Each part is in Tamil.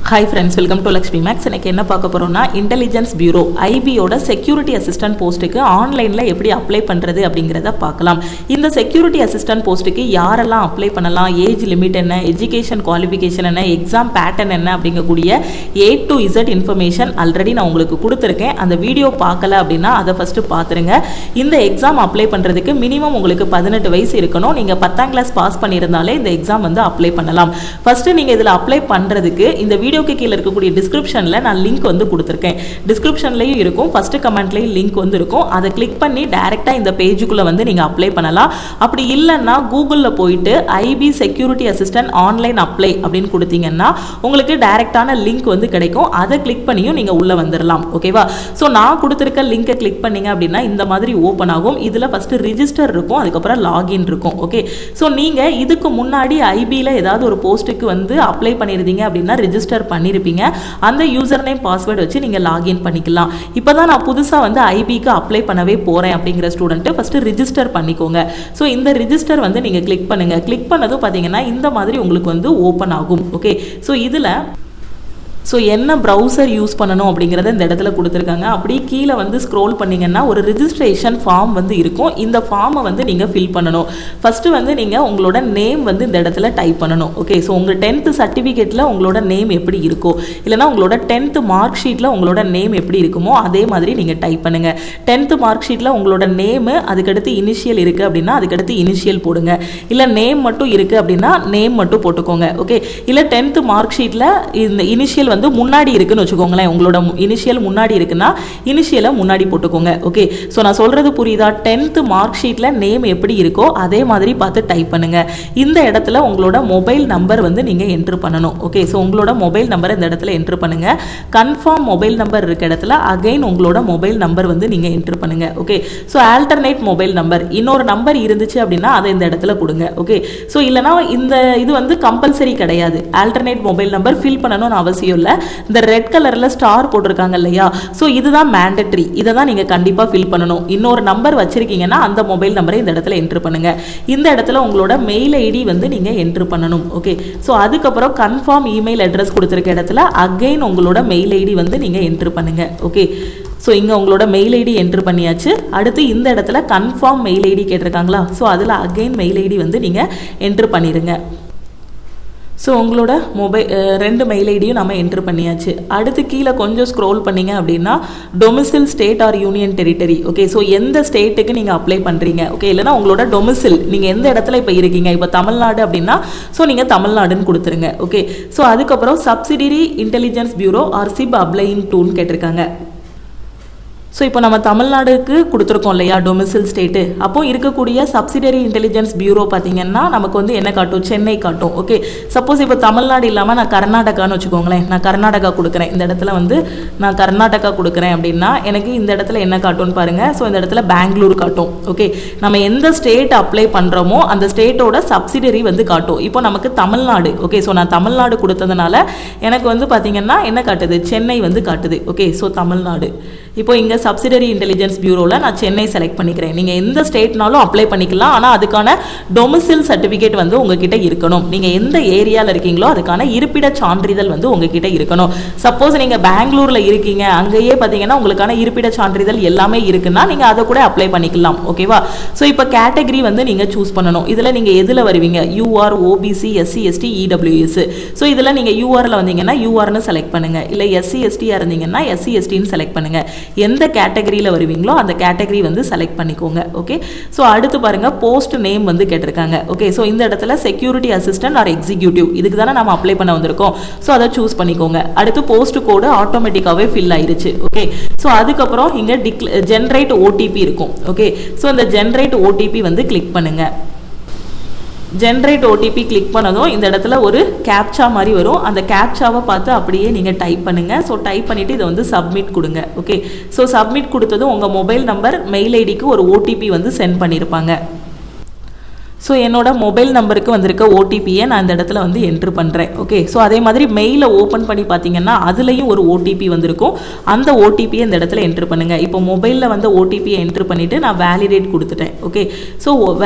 Hi friends, welcome to Lakshmi Max. இன்னைக்கு என்ன பார்க்க போறோம்னா இன்டெலிஜென்ஸ் பியூரோ ஐபியோட செக்யூரிட்டி அசிஸ்டன்ட் போஸ்ட்டுக்கு ஆன்லைன்ல எப்படி அப்ளை பண்றது அப்படிங்கறத பார்க்கலாம். இந்த செக்யூரிட்டி அசிஸ்டன்ட் போஸ்ட்டுக்கு யாரெல்லாம் அப்ளை பண்ணலாம், ஏஜ் லிமிட் என்ன, எஜுகேஷன் குவாலிஃபிகேஷன் என்ன, எக்ஸாம் பேட்டர்ன் என்ன அப்படிங்கக்கூடிய A to Z information already நான் உங்களுக்கு கொடுத்துருக்கேன். அந்த வீடியோ பார்க்கல அப்படின்னா அதை ஃபர்ஸ்ட் பார்த்துருங்க. இந்த எக்ஸாம் அப்ளை பண்றதுக்கு மினிமம் உங்களுக்கு 18 வயசு இருக்கணும். நீங்க 10ஆம் கிளாஸ் பாஸ் பண்ணியிருந்தாலே இந்த எக்ஸாம் வந்து அப்ளை பண்ணலாம். ஃபர்ஸ்ட் நீங்க இதுல அப்ளை பண்றதுக்கு இந்த வீடியோக்கு கீழ இருக்கக்கூடிய டிஸ்கிரிப்ஷன்ல நான் லிங்க் வந்து கொடுத்திருக்கேன். டிஸ்கிரிப்ஷன்லயும் இருக்கும், ஃபர்ஸ்ட் கமெண்ட்லயும் லிங்க் வந்து இருக்கும். அதை கிளிக் பண்ணி டைரக்டா இந்த பேஜுக்குள்ள வந்து நீங்க அப்ளை பண்ணலாம். அப்படி இல்லைன்னா கூகுள்ல போயிட்டு IP security assistant online apply அப்படின்னு கொடுத்தீங்கன்னா உங்களுக்கு டைரக்டான லிங்க் வந்து கிடைக்கும். அதை கிளிக் பண்ணியும் நீங்க உள்ள வந்துடலாம். ஓகேவா? ஸோ நான் கொடுத்துருக்க லிங்கை கிளிக் பண்ணீங்க அப்படின்னா இந்த மாதிரி ஓப்பன் ஆகும். இதுல ஃபர்ஸ்ட் ரிஜிஸ்டர் இருக்கும், அதுக்கப்புறம் லாகின் இருக்கும். ஓகே, ஸோ நீங்க இதுக்கு முன்னாடி ஐபியில் ஏதாவது ஒரு போஸ்ட்டுக்கு வந்து அப்ளை பண்ணியிருந்தீங்க அப்படின்னா ரிஜிஸ்டர் பண்ணியிருப்பீங்க. அந்த யூசர் நேம் பாஸ்வேர்டு வச்சு நீங்க லாகின் பண்ணிக்கலாம். இப்போதான் நான் புதுசா வந்து ஐபிக்கு அப்ளை பண்ணவே போறேன் அப்படிங்கிற ஸ்டூடெண்ட் ஃபர்ஸ்ட் ரிஜிஸ்டர் பண்ணிக்கோங்க. ஸோ இந்த ரிஜிஸ்டர் வந்து நீங்க கிளிக் பண்ணுங்க. கிளிக் பண்ணதும் பார்த்தீங்கன்னா இந்த மாதிரி உங்களுக்கு வந்து ஓப்பன் ஆகும். ஓகே, ஸோ இதுல என்ன ப்ரௌசர் யூஸ் பண்ணணும் அப்படிங்கிறத இந்த இடத்துல கொடுத்துருக்காங்க. அப்படியே கீழே வந்து ஸ்க்ரோல் பண்ணிங்கன்னா ஒரு ரிஜிஸ்ட்ரேஷன் ஃபார்ம் வந்து இருக்கும். இந்த ஃபார்மை வந்து நீங்கள் ஃபில் பண்ணணும். ஃபஸ்ட்டு வந்து நீங்கள் உங்களோட நேம் வந்து இந்த இடத்துல டைப் பண்ணணும். ஓகே, ஸோ உங்கள் 10th சர்டிஃபிகேட்டில் உங்களோட நேம் எப்படி இருக்கோ, இல்லைனா உங்களோட 10th மார்க் ஷீட்டில் உங்களோட நேம் எப்படி இருக்குமோ அதே மாதிரி நீங்கள் டைப் பண்ணுங்கள். 10th மார்க் ஷீட்டில் உங்களோட நேமு, அதுக்கடுத்து இனிஷியல் இருக்குது அப்படின்னா அதுக்கடுத்து இனிஷியல் போடுங்க. இல்லை நேம் மட்டும் இருக்குது அப்படின்னா நேம் மட்டும் போட்டுக்கோங்க. ஓகே, இல்லை 10th மார்க் ஷீட்டில் இந்த இனிஷியல் வந்து முன்னாடி இருக்குன்னு வச்சுக்கோங்களேன். உங்களோட இனிஷியல் முன்னாடி இருக்குன்னா இனிஷியலை முன்னாடி போட்டுக்கோங்க. ஓகே, ஸோ நான் சொல்றது புரியுதா? 10th மார்க் ஷீட்ல நேம் எப்படி இருக்கோ அதே மாதிரி பார்த்து டைப் பண்ணுங்க. இந்த இடத்துல உங்களோட மொபைல் நம்பர் வந்து நீங்க என்ட்ரு பண்ணணும். ஓகே, ஸோ உங்களோட மொபைல் நம்பர் இந்த இடத்துல என்ட்ரு பண்ணுங்க. கன்ஃபார்ம் மொபைல் நம்பர் இருக்க இடத்துல அகைன் உங்களோட மொபைல் நம்பர் வந்து நீங்க என்ட்ரு பண்ணுங்க. Okay, so alternate mobile number, இன்னொரு நம்பர் இருந்துச்சு அப்படின்னா அதை இந்த இடத்துல கொடுங்க. ஓகே, ஸோ இல்லைனா இந்த இது வந்து கம்பல்சரி கிடையாது. ஆல்டர்னேட் மொபைல் நம்பர் ஃபில் பண்ணணும்னு அவசியம் இல்லை. இந்த ரெட் கலர்ல ஸ்டார் போட்டிருக்காங்க இல்லையா, ஸோ இதுதான் மேண்டட்ரி. இதை தான் நீங்க கண்டிப்பா ஃபில் பண்ணணும். இன்னொரு நம்பர் வச்சிருக்கீங்கன்னா அந்த மொபைல் நம்பரை இந்த இடத்துல என்ட்ரு பண்ணுங்க. இந்த இடத்துல உங்களோட மெயில் ஐடி வந்து நீங்க என்ட்ரு பண்ணணும். ஓகே, ஸோ அதுக்கப்புறம் கன்ஃபார்ம் இமெயில் அட்ரஸ் கொடுத்துருக்க இடத்துல அகைன் உங்களோட மெயில் ஐடி வந்து நீங்க என்ட்ரு பண்ணுங்க. ஓகே, ஸோ இங்கே உங்களோட மெயில் ஐடி என்ட்ரு பண்ணியாச்சு. அடுத்து இந்த இடத்துல கன்ஃபார்ம் மெயில் ஐடி கேட்டிருக்காங்களா, ஸோ அதில் அகைன் மெயில் ஐடி வந்து நீங்கள் என்ட்ரு பண்ணிடுங்க. ஸோ உங்களோட மொபைல் 2 மெயில் ஐடியும் நம்ம என்ட்ரு பண்ணியாச்சு. அடுத்து கீழே கொஞ்சம் ஸ்க்ரோல் பண்ணிங்க அப்படின்னா domicile state or union territory. Okay, so எந்த ஸ்டேட்டுக்கு நீங்கள் அப்ளை பண்ணுறீங்க, ஓகே, இல்லைனா உங்களோட டொமிசில் நீங்கள் எந்த இடத்துல இப்போ இருக்கீங்க, இப்போ தமிழ்நாடு அப்படின்னா ஸோ நீங்கள் தமிழ்நாடுன்னு கொடுத்துருங்க. ஓகே, ஸோ அதுக்கப்புறம் subsidiary intelligence bureau or SIB applying டூன்னு கேட்டிருக்காங்க. ஸோ இப்போ நம்ம தமிழ்நாடுக்கு கொடுத்துருக்கோம் இல்லையா டொமிசில் ஸ்டேட்டு, அப்போ இருக்கக்கூடிய சப்சிடரி இன்டெலிஜென்ஸ் பியூரோ பார்த்தீங்கன்னா நமக்கு வந்து என்ன காட்டும், சென்னை காட்டும். ஓகே, சப்போஸ் இப்போ தமிழ்நாடு இல்லாமல் நான் கர்நாடகான்னு வச்சுக்கோங்களேன். நான் கர்நாடகா கொடுக்குறேன், இந்த இடத்துல வந்து நான் கர்நாடகா கொடுக்குறேன் அப்படின்னா எனக்கு இந்த இடத்துல என்ன காட்டும்னு பாருங்கள். ஸோ இந்த இடத்துல பெங்களூர் காட்டும். ஓகே, நம்ம எந்த ஸ்டேட் அப்ளை பண்ணுறோமோ அந்த ஸ்டேட்டோட சப்சிடரி வந்து காட்டும். இப்போ நமக்கு தமிழ்நாடு. ஓகே, ஸோ நான் தமிழ்நாடு கொடுத்ததுனால எனக்கு வந்து பார்த்தீங்கன்னா என்ன காட்டுது, சென்னை வந்து காட்டுது. Okay, so Tamil Nadu. இப்போ இங்கே சப்சிடரி இன்டெலிஜென்ஸ் பியூரோவில் நான் சென்னை செலக்ட் பண்ணிக்கிறேன். நீங்கள் எந்த ஸ்டேட்னாலும் அப்ளை பண்ணிக்கலாம், ஆனால் அதுக்கான டொமிசில் சர்டிஃபிகேட் வந்து உங்ககிட்ட இருக்கணும். நீங்கள் எந்த ஏரியாவில் இருக்கீங்களோ அதுக்கான இருப்பிட சான்றிதழ் வந்து உங்ககிட்ட இருக்கணும். சப்போஸ் நீங்கள் பெங்களூரில் இருக்கீங்க, அங்கேயே பார்த்தீங்கன்னா உங்களுக்கான இருப்பிட சான்றிதழ் எல்லாமே இருக்குன்னா நீங்கள் அதை கூட அப்ளை பண்ணிக்கலாம். ஓகேவா? ஸோ இப்போ கேட்டகரி வந்து நீங்கள் சூஸ் பண்ணணும். இதில் நீங்கள் எதில் வருவீங்க, UR, OBC, SC, ST, EWS. So இதில் நீங்கள் யூஆரில் வந்தீங்கன்னா யூஆர்னு செலக்ட் பண்ணுங்க. இல்லை எஸ்சி, எஸ்டியாக இருந்தீங்கன்னா எஸ்சி, எஸ்டின்னு செலக்ட் பண்ணுங்க. எந்த கேட்டகரியில் வருவீங்களோ அந்த கேட்டகரி வந்து செலக்ட் பண்ணிக்கோங்க. ஓகே, ஸோ அடுத்து பாருங்க போஸ்ட் நேம் வந்து கேட்டிருக்காங்க. ஓகே, ஸோ இந்த இடத்துல செக்யூரிட்டி அசிஸ்டன்ட் ஆர் எக்ஸிக்யூட்டிவ், இதுக்கு தானே நம்ம அப்ளை பண்ண வந்திருக்கோம். ஸோ அதை சூஸ் பண்ணிக்கோங்க. அடுத்து போஸ்ட் கோடு ஆட்டோமேட்டிக்காகவே ஃபில் ஆயிருச்சு. ஓகே, ஸோ அதுக்கப்புறம் இங்கே ஜென்ரேட் ஓடிபி இருக்கும். ஓகே, ஸோ இந்த ஜென்ரேட் ஓடிபி வந்து கிளிக் பண்ணுங்க. ஜென்ரேட் ஓடிபி கிளிக் பண்ணதும் இந்த இடத்துல ஒரு கேப்சா மாதிரி வரும். அந்த கேப்சாவை பார்த்து அப்படியே நீங்கள் டைப் பண்ணுங்கள். ஸோ டைப் பண்ணிவிட்டு இதை வந்து சப்மிட் கொடுங்க. ஓகே, ஸோ சப்மிட் கொடுத்ததும் உங்கள் மொபைல் நம்பர் மெயில் ஐடிக்கு ஒரு ஓடிபி வந்து சென்ட் பண்ணியிருப்பாங்க. ஸோ என்னோட மொபைல் நம்பருக்கு வந்திருக்க ஓடிபியை நான் இந்த இடத்துல வந்து என்ட்ரு பண்ணுறேன். ஓகே, ஸோ அதே மாதிரி மெயிலை ஓப்பன் பண்ணி பார்த்தீங்கன்னா அதுலேயும் ஒரு ஓடிபி வந்திருக்கும். அந்த ஓடிபியை இந்த இடத்துல என்ட்ரு பண்ணுங்கள். இப்போ மொபைலில் வந்து ஓடிபியை என்ட்ரு பண்ணிவிட்டு நான் வேலிடேட் கொடுத்துட்டேன். ஓகே, ஸோ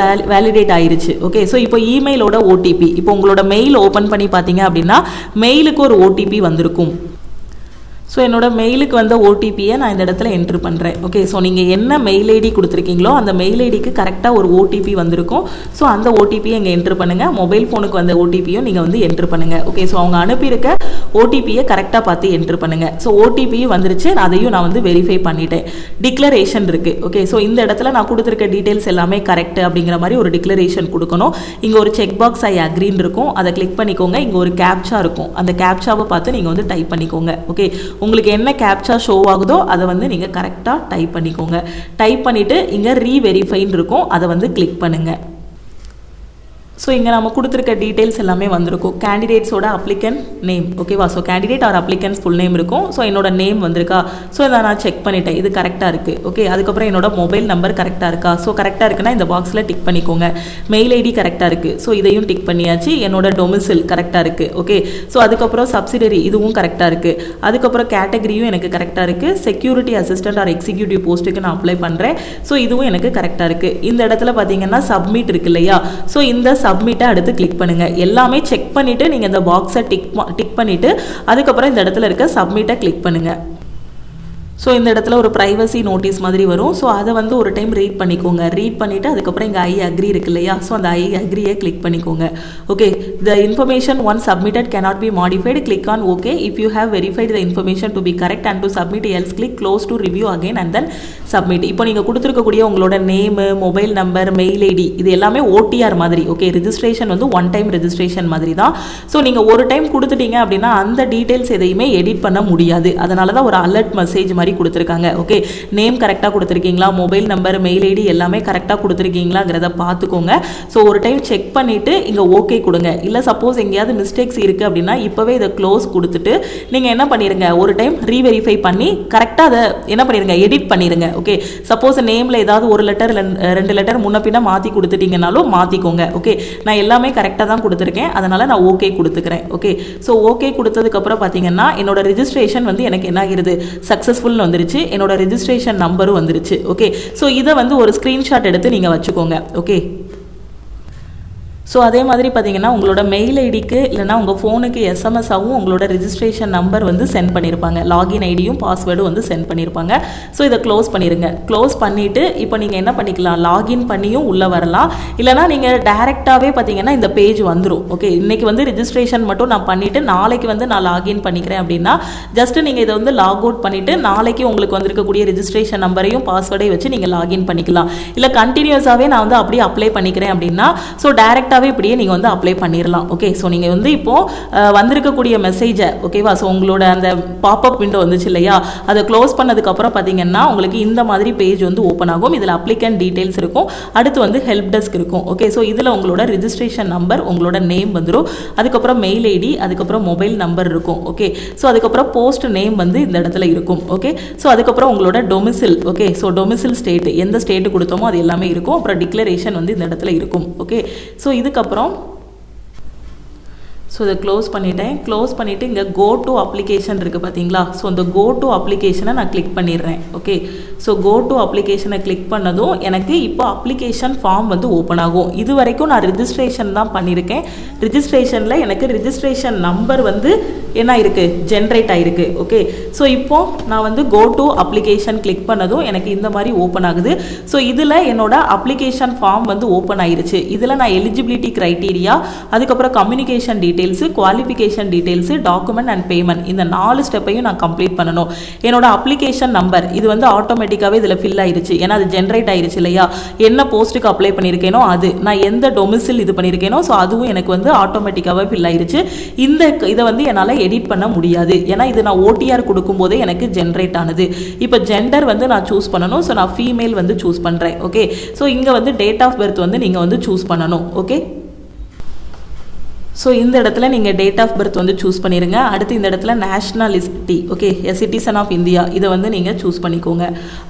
வேலிடேட் ஆயிருச்சு. ஓகே, ஸோ இப்போ இமெயிலோட ஓடிபி, இப்போ உங்களோட மெயில் ஓப்பன் பண்ணி பார்த்தீங்க அப்படின்னா மெயிலுக்கு ஒரு ஓடிபி வந்திருக்கும். ஸோ என்னோட மெயிலுக்கு வந்த ஓடிபியை நான் இந்த இடத்துல என்ட்ரு பண்ணுறேன். ஓகே, ஸோ நீங்கள் என்ன மெயில் ஐடி கொடுத்துருக்கீங்களோ அந்த மெயில் ஐடிக்கு கரெக்டாக ஒரு ஓடிபி வந்திருக்கும். ஸோ அந்த ஓடிபியை இங்கே என்ட்ரு பண்ணுங்கள். மொபைல் ஃபோனுக்கு வந்த ஓடிபியும் நீங்கள் வந்து என்ட்ரு பண்ணுங்கள். ஓகே, ஸோ அவங்க அனுப்பியிருக்க ஓடிபியை கரெக்டாக பார்த்து என்ட்ரு பண்ணுங்கள். ஸோ ஓடிபியும் வந்துருச்சு, அதையும் நான் வந்து வெரிஃபை பண்ணிட்டேன். டிக்ளரேஷன் இருக்குது. ஓகே, ஸோ இந்த இடத்துல நான் கொடுத்துருக்க டீட்டெயில்ஸ் எல்லாமே கரெக்ட் அப்படிங்கிற மாதிரி ஒரு டிக்ளரேஷன் கொடுக்கணும். இங்கே ஒரு செக் பாக்ஸ் ஐ அக்ரின்னு இருக்கும், அதை கிளிக் பண்ணிக்கோங்க. இங்கே ஒரு கேப்சா இருக்கும், அந்த கேப்சாவை பார்த்து நீங்கள் வந்து டைப் பண்ணிக்கோங்க. ஓகே, உங்களுக்கு என்ன கேப்சா ஷோ ஆகுதோ அதை வந்து நீங்கள் கரெக்டாக டைப் பண்ணிக்கோங்க. டைப் பண்ணிவிட்டு இங்கே ரீவெரிஃபைன்னு இருக்கும், அதை வந்து கிளிக் பண்ணுங்கள். ஸோ இங்கே நம்ம கொடுத்துருக்க டீட்டெயில்ஸ் எல்லாமே வந்திருக்கும். கேண்டிடேட்ஸோட அப்ளிகன்ட் நேம். ஓகேவா, so candidate R applicants full name இருக்கும். ஸோ என்னோட நேம் வந்திருக்கா, ஸோ இதை நான் செக் பண்ணிட்டேன், இது கரெக்டாக இருக்குது. ஓகே, அதுக்கப்புறம் என்னோட மொபைல் நம்பர் கரெக்டாக இருக்கா, ஸோ கரெக்டாக இருக்குன்னா இந்த பாக்ஸில் டிக் பண்ணிக்கோங்க. மெயில் ஐடி கரெக்டாக இருக்குது, ஸோ இதையும் டிக் பண்ணியாச்சு. என்னோட டொமிசில் கரெக்டாக இருக்குது. ஓகே, ஸோ அதுக்கப்புறம் சப்சிடரி இதுவும் கரெக்டாக இருக்குது. அதுக்கப்புறம் கேட்டகரியும் எனக்கு கரெக்டாக இருக்குது. செக்யூரிட்டி அசிஸ்டன்ட் ஆர் எக்ஸிக்யூட்டிவ் போஸ்ட்டுக்கு நான் அப்ளை பண்ணுறேன். ஸோ இதுவும் எனக்கு கரெக்டாக இருக்குது. இந்த இடத்துல பார்த்தீங்கன்னா சப்மிட் இருக்கு இல்லையா, ஸோ இந்த சப்மிட்டை அடுத்து கிளிக் பண்ணுங்க. எல்லாமே செக் பண்ணிட்டு நீங்க இந்த பாக்ஸை டிக் பண்ணிட்டு அதுக்கப்புறம் இந்த இடத்துல இருக்க சப்மிட்டை கிளிக் பண்ணுங்க. ஸோ இந்த இடத்துல ஒரு ப்ரைவசி நோட்டீஸ் மாதிரி வரும். ஸோ அதை வந்து ஒரு டைம் ரீட் பண்ணிக்கோங்க. ரீட் பண்ணிவிட்டு அதுக்கப்புறம் இங்கே ஐ அக்ரி இருக்கு இல்லையா, ஸோ அந்த ஐ அக்ரியை கிளிக் பண்ணிக்கோங்க. Okay, the information once submitted cannot be modified, click on okay if you have verified the information to be correct and to submit else click close to review again and then submit. இப்போ நீங்கள் கொடுத்துருக்கக்கூடிய உங்களோட name, mobile number, mail ID இது எல்லாமே ஓடிஆர் மாதிரி. ஓகே, ரிஜிஸ்ட்ரேஷன் வந்து ஒன் டைம் ரெஜிஸ்ட்ரேஷன் மாதிரி தான். ஸோ நீங்கள் ஒரு டைம் கொடுத்துட்டீங்க அப்படின்னா அந்த டீட்டெயில்ஸ் எதையுமே எடிட் பண்ண முடியாது. அதனால தான் ஒரு அலர்ட் மெசேஜ் மாதிரி கொடுத்துருக்காங்க. ஓகே, நேம் கரெக்டாக கொடுத்துருக்கீங்களா, மொபைல் நம்பர், மெயில் ஐடி எல்லாமே கரெக்டாக கொடுத்துருக்கீங்களாங்கிறத பார்த்துக்கோங்க. ஸோ ஒரு டைம் செக் பண்ணிவிட்டு இங்கே ஓகே கொடுங்க. இல்லை சப்போஸ் எங்கேயாவது மிஸ்டேக்ஸ் இருக்குது அப்படின்னா இப்போவே இதை க்ளோஸ் கொடுத்துட்டு நீங்கள் என்ன பண்ணிடுங்க, ஒரு டைம் ரீவெரிஃபை பண்ணி கரெக்டாக அதை என்ன பண்ணிடுங்க, எடிட் பண்ணிடுங்க. ஓகே, சப்போஸ் நேமில் ஏதாவது ஒரு லெட்டர் 2 லெட்டர் முன்ன பின்ன மாற்றி கொடுத்துட்டீங்கனாலும் மாற்றிக்கோங்க. ஓகே, நான் எல்லாமே கரெக்டாக தான் கொடுத்துருக்கேன், அதனால் நான் ஓகே கொடுத்துக்கிறேன். ஓகே, ஸோ ஓகே கொடுத்ததுக்கப்புறம் பார்த்தீங்கன்னா என்னோட ரெஜிஸ்ட்ரேஷன் வந்து எனக்கு என்ன ஆகிருது, சக்ஸஸ்ஃபுல்னு வந்துருச்சு. என்னோட ரெஜிஸ்ட்ரேஷன் நம்பரும் வந்துருச்சு. ஓகே, ஸோ இதை வந்து ஒரு ஸ்க்ரீன்ஷாட் எடுத்து நீங்கள் வச்சுக்கோங்க. ஓகே, ஸோ அதே மாதிரி பார்த்தீங்கன்னா உங்களோட மெயில் ஐடிக்கு இல்லைனா உங்கள் ஃபோனுக்கு எஸ்எம்எஸ்ஸாகவும் உங்களோட ரெஜிஸ்ட்ரேஷன் நம்பர் வந்து சென்ட் பண்ணியிருப்பாங்க. லாகின் ஐடியும் பாஸ்வேர்டும் வந்து சென்ட் பண்ணியிருப்பாங்க. ஸோ இதை க்ளோஸ் பண்ணிடுங்க. க்ளோஸ் பண்ணிவிட்டு இப்போ நீங்கள் என்ன பண்ணிக்கலாம், லாகின் பண்ணியும் உள்ளே வரலாம். இல்லைனா நீங்கள் டேரெக்டாகவே பார்த்தீங்கன்னா இந்த பேஜ் வந்துடும். ஓகே, இன்றைக்கி வந்து ரெஜிஸ்ட்ரேஷன் மட்டும் நான் பண்ணிவிட்டு நாளைக்கு வந்து நான் லாகின் பண்ணிக்கிறேன் அப்படின்னா ஜஸ்ட்டு நீங்கள் இதை வந்து லாக் அவுட் பண்ணிவிட்டு நாளைக்கு உங்களுக்கு வந்திருக்கக்கூடிய ரெஜிஸ்ட்ரேஷன் நம்பரையும் பாஸ்வேர்டையும் வச்சு நீங்கள் லாகின் பண்ணிக்கலாம். இல்லை கண்டினியூஸாகவே நான் வந்து அப்படியே அப்ளை பண்ணிக்கிறேன் அப்படின்னா ஸோ டேரெக்டாக இப்படியே நீங்கள் வந்து அப்ளை பண்ணிடலாம். ஓகே, ஸோ நீங்கள் வந்து இப்போது வந்திருக்கக்கூடிய மெசேஜை ஓகேவா, ஸோ உங்களோட அந்த பாப்அப் விண்டோ வந்துச்சு இல்லையா, அதை க்ளோஸ் பண்ணதுக்கப்புறம் பார்த்தீங்கன்னா உங்களுக்கு இந்த மாதிரி பேஜ் வந்து ஓப்பன் ஆகும். இதில் அப்ளிகன்ட் டீட்டெயில்ஸ் இருக்கும், அடுத்து வந்து ஹெல்ப் டெஸ்க் இருக்கும். ஓகே, ஸோ இதில் உங்களோட ரெஜிஸ்ட்ரேஷன் நம்பர், உங்களோட நேம் வந்துடும், அதுக்கப்புறம் மெயில் ஐடி, அதுக்கப்புறம் மொபைல் நம்பர் இருக்கும். ஓகே, ஸோ அதுக்கப்புறம் போஸ்ட் நேம் வந்து இந்த இடத்துல இருக்கும். ஓகே, ஸோ அதுக்கப்புறம் உங்களோட domicile. Okay, so domicile state எந்த ஸ்டேட்டு கொடுத்தோமோ அது எல்லாமே இருக்கும். அப்புறம் டிக்ளரேஷன் வந்து இந்த இடத்துல இருக்கும். ஓகே, ஸோ இதுக்கப்புறம் ஸோ இதை க்ளோஸ் பண்ணிட்டேன். க்ளோஸ் பண்ணிவிட்டு இங்கே கோ டு அப்ளிகேஷன் இருக்குது பார்த்தீங்களா, ஸோ இந்த கோ டு அப்ளிகேஷனை நான் கிளிக் பண்ணிடுறேன். ஓகே, ஸோ கோ டு அப்ளிகேஷனை கிளிக் பண்ணதும் எனக்கு இப்போ அப்ளிகேஷன் ஃபார்ம் வந்து ஓப்பன் ஆகும். இது வரைக்கும் நான் ரிஜிஸ்ட்ரேஷன் தான் பண்ணியிருக்கேன். ரிஜிஸ்ட்ரேஷனில் எனக்கு ரிஜிஸ்ட்ரேஷன் நம்பர் வந்து என்ன இருக்குது, ஜென்ரேட் ஆகிருக்கு. ஓகே, ஸோ இப்போது நான் வந்து கோ டு அப்ளிகேஷன் கிளிக் பண்ணதும் எனக்கு இந்த மாதிரி ஓப்பன் ஆகுது. ஸோ இதில் என்னோட அப்ளிகேஷன் ஃபார்ம் வந்து ஓப்பன் ஆயிருச்சு. இதில் நான் எலிஜிபிலிட்டி க்ரைட்டீரியா, அதுக்கப்புறம் communication details, qualification details, document and payment, இந்த 4 ஸ்டெப்பையும் நான் கம்ப்ளீட் பண்ணணும். என்னோட அப்ளிகேஷன் நம்பர் இது வந்து ஆட்டோமேட்டிக்காகவே இதில் ஃபில் ஆயிருச்சு, ஏன்னா அது ஜென்ரேட் ஆயிருச்சு இல்லையா. என்ன போஸ்ட்டுக்கு அப்ளை பண்ணியிருக்கேனோ அது, நான் எந்த டொமிசில் இது பண்ணியிருக்கேனோ ஸோ அதுவும் எனக்கு வந்து ஆட்டோமேட்டிக்காகவே ஃபில் ஆயிருச்சு. இதை வந்து என்னால் எடிட் பண்ண முடியாது, ஏன்னா இது நான் ஓடிஆர் கொடுக்கும்போதே எனக்கு ஜென்ரேட் ஆனது. இப்போ ஜெண்டர் வந்து நான் சூஸ் பண்ணணும். ஸோ நான் ஃபீமேல் வந்து சூஸ் பண்ணுறேன். ஓகே, ஸோ இங்கே வந்து டேட் ஆஃப் பர்த் வந்து நீங்கள் வந்து சூஸ் பண்ணணும். ஓகே, ஸோ இந்த இடத்துல நீங்கள் டேட் ஆஃப் பர்த் வந்து சூஸ் பண்ணிடுங்க. அடுத்து இந்த இடத்துல nationality, okay, a citizen of India, இதை வந்து நீங்கள் சூஸ் பண்ணிக்கோங்க.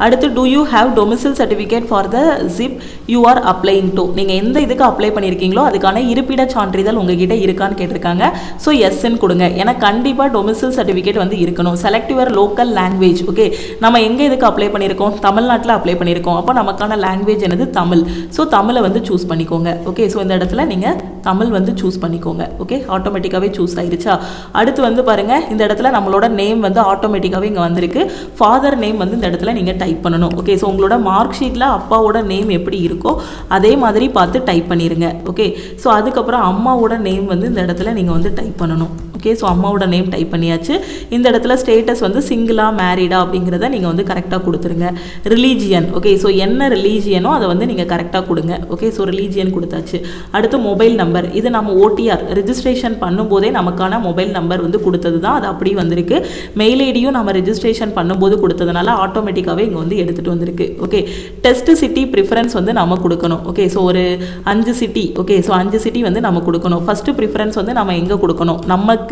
அடுத்து do you have domicile certificate for the SIB you are applying to, நீங்கள் எந்த இதுக்கு அப்ளை பண்ணியிருக்கீங்களோ அதுக்கான இருப்பிட சான்றிதழ் உங்ககிட்ட இருக்கான்னு கேட்டிருக்காங்க. ஸோ எஸ்ன்னு கொடுங்க. ஏன்னா கண்டிப்பாக டொமிசைல் சர்டிஃபிகேட் வந்து இருக்கணும். Select your local language, okay, நம்ம எங்கே இதுக்கு அப்ளை பண்ணியிருக்கோம், தமிழ்நாட்டில் அப்ளை பண்ணியிருக்கோம். அப்போ நமக்கான லாங்குவேஜ் என்னது, தமிழ். ஸோ தமிழை வந்து சூஸ் பண்ணிக்கோங்க. ஓகே, ஸோ இந்த இடத்துல நீங்கள் தமிழ் வந்து சூஸ் பண்ணிக்கோங்க. ஓகே, ஆட்டோமேட்டிக்காவே சூஸ் ஆயிருச்சா. அடுத்து வந்து பாருங்க, இந்த இடத்துல நம்மளோட நேம் வந்து ஆட்டோமேட்டிக்காவே இங்க வந்திருக்கு. ஃபாதர் நேம் வந்து இந்த இடத்துல நீங்க டைப் பண்ணணும். ஓகே, ஸோ உங்களோட மார்க் ஷீட்ல அப்பாவோட நேம் எப்படி இருக்கோ அதே மாதிரி பார்த்து டைப் பண்ணிருங்க. ஓகே, ஸோ அதுக்கப்புறம் அம்மாவோட நேம் வந்து இந்த இடத்துல நீங்க வந்து டைப் பண்ணணும். ஓகே, ஸோ அம்மாவோட நேம் டைப் பண்ணியாச்சு. இந்த இடத்துல ஸ்டேட்டஸ் வந்து சிங்கிளா மேரிடா அப்படிங்கிறத நீங்கள் வந்து கரெக்டாக கொடுத்துருங்க. ரிலீஜியன், ஓகே, ஸோ என்ன ரிலீஜியனோ அதை வந்து நீங்கள் கரெக்டாக கொடுங்க. ஓகே, ஸோ ரிலீஜியன் கொடுத்தாச்சு. அடுத்து மொபைல் நம்பர், இது நம்ம ஓடிஆர் ரிஜிஸ்ட்ரேஷன் பண்ணும்போதே நமக்கான மொபைல் நம்பர் வந்து கொடுத்தது தான், அது அப்படி வந்திருக்கு. மெயில் ஐடியும் நம்ம ரிஜிஸ்ட்ரேஷன் பண்ணும்போது கொடுத்ததுனால ஆட்டோமேட்டிக்காகவே இங்கே வந்து எடுத்துகிட்டு வந்திருக்கு. ஓகே, டெஸ்ட் சிட்டி ப்ரிஃபரன்ஸ் வந்து நம்ம கொடுக்கணும். ஓகே, ஸோ ஒரு 5 சிட்டி, ஓகே, ஸோ 5 சிட்டி வந்து நம்ம கொடுக்கணும். ஃபஸ்ட்டு ப்ரிஃபரன்ஸ் வந்து நம்ம எங்கே கொடுக்கணும், நமக்கு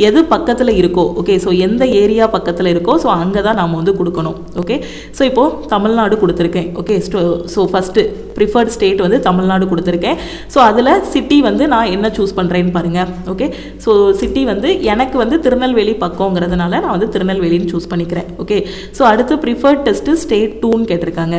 எது பக்கத்தில் இருக்கோ, ஓகே, ஸோ எந்த ஏரியா பக்கத்தில் இருக்கோ ஸோ அங்கே தான் நாம் வந்து கொடுக்கணும். ஓகே, ஸோ இப்போது தமிழ்நாடு கொடுத்துருக்கேன். Okay, so first preferred state வந்து தமிழ்நாடு கொடுத்துருக்கேன். ஸோ அதில் சிட்டி வந்து நான் என்ன சூஸ் பண்ணுறேன்னு பாருங்கள். ஓகே, ஸோ சிட்டி வந்து எனக்கு வந்து திருநெல்வேலி பக்கங்கிறதுனால நான் வந்து திருநெல்வேலின்னு சூஸ் பண்ணிக்கிறேன். ஓகே, ஸோ அடுத்து ப்ரிஃபர்ட் டெஸ்ட்டு ஸ்டேட் 2ன்னு கேட்டிருக்காங்க.